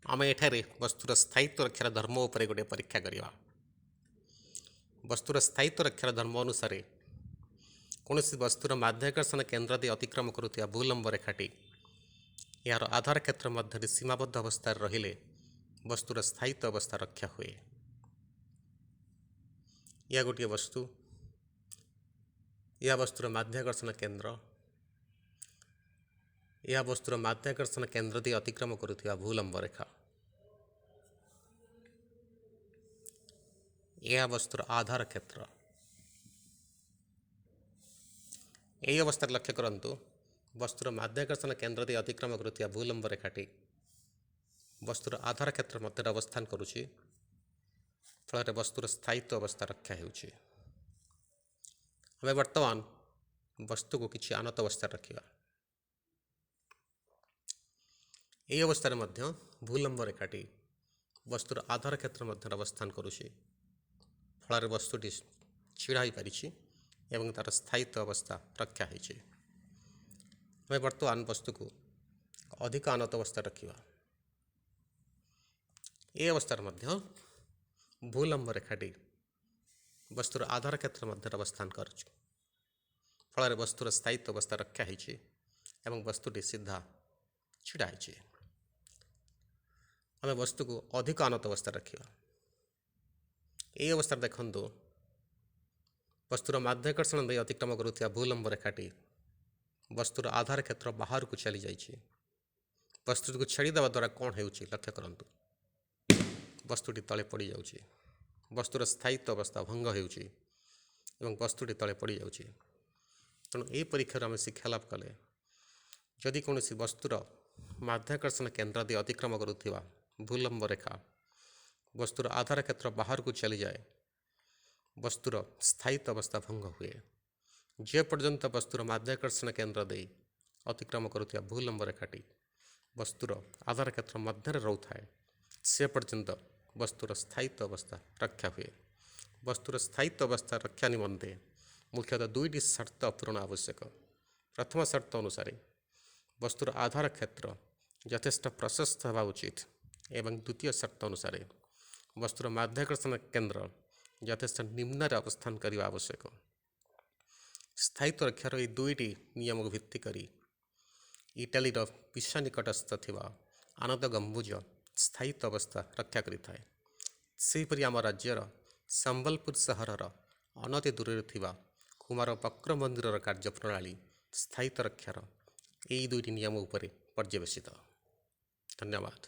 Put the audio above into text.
आम एठारे वस्तुर स्थायित्व रक्षार धर्म उपर गोटे परीक्षा करवा। वस्तुर स्थायित्व रक्षार धर्म अनुसार कौन वस्तुर माध्याकर्षण केन्द्र दे अतिक्रम करुवा भूलंब रेखाटी यार आधार क्षेत्र मध्य सीमाबद्ध अवस्था रहिले वस्तुर स्थायित्व अवस्था रक्षा हुए। या गोटे वस्तु या वस्तुर माध्याकर्षण केन्द्र या वस्तुर माध्याकर्षण केन्द्र दे अतिक्रम करुवा भूलंब रेखा यह वस्तुर आधार क्षेत्र। यही अवस्था लक्ष्य करंतु वस्तुर माध्याकर्षण केन्द्र दे अतिक्रम करुवा भूलंब रेखाटी वस्तुर आधार क्षेत्र मध्य अवस्थान करुच्ची फल वस्तुर स्थायित्व अवस्था रक्षा होउछि। हमें वर्तमान वस्तु को किसी आनत अवस्था रखा। यही अवस्था मध्य भूलंब रेखाटी वस्तुर आधार क्षेत्र मध्य अवस्थान करुच्ची फल वस्तुटी छिड़ा हो पारिछि एवं तार स्थायित्व अवस्था रक्षा होइछि। हमें वर्तमान वस्तु को अधिक आनत अवस्था रखा। ये अवस्था मध्य भूलंब रेखाटी वस्तुर आधार क्षेत्र मध्य अवस्थान करुच्ची फल वस्तुर स्थायित्व अवस्था रक्षा होइछि एवं वस्तुटी सीधा छिड़ा होइछि। हमें वस्तु को अधिक आनत अवस्था रखा। यही अवस्था देखंतु वस्तुर माध्याकर्षण दे अतिक्रम करुवा भूलंब रेखाटी वस्तुर आधार क्षेत्र बाहर को चली जाइए। वस्तु को छेड़ीदेवा द्वारा कौन हो लक्ष्य करंतु वस्तुटी तले पड़ जाउछि। वस्तुर स्थायित्व अवस्था भंग होउछि एवं वस्तुटी तले पड़ जाउछि। तेणु यही परीक्षा आम शिक्षा लाभ कले जदि कौन वस्तुर माध्याकर्षण केन्द्र दे अतिक्रम करुवा भूलंब रेखा वस्तुर आधार क्षेत्र बाहर को चली जाए वस्तुर स्थायित्व अवस्था भंग हुए। जे पर्यंत वस्तुर माध्याकर्षण केन्द्र दे अतिक्रम करुवा भूलंब रेखाटी वस्तुर आधार क्षेत्र मध्य रोथाए से पर्यंत वस्तुर स्थायित्व अवस्था रक्षा हुए। वस्तुर स्थायित्व अवस्था रक्षा निमंते मुख्यतः दुईटी शर्त पूरण आवश्यक। प्रथम शर्त अनुसार वस्तुर आधार क्षेत्र यथेष्ट प्रशस्त होगा उचित एवं द्वितीय शर्त अनुसार वस्तुर माध्याकर्षण केन्द्र यथेष्ट निम्न अवस्थान करने आवश्यक। स्थायित्व रक्षार ये दुईटी नियम को भित्ति करी इटाली पिसा निकटस्थ थिबा आनंद गंबुज स्थायित्व अवस्था रक्षा करिथाए। सेहिपरि आम राज्यर संबलपुर सहरर अनति दूर थिबा कुमार बक्र मंदिर कार्यप्रणाली स्थायित्व रक्षार यही दुईटी नियम उपरे पर्यवेसित। धन्यवाद।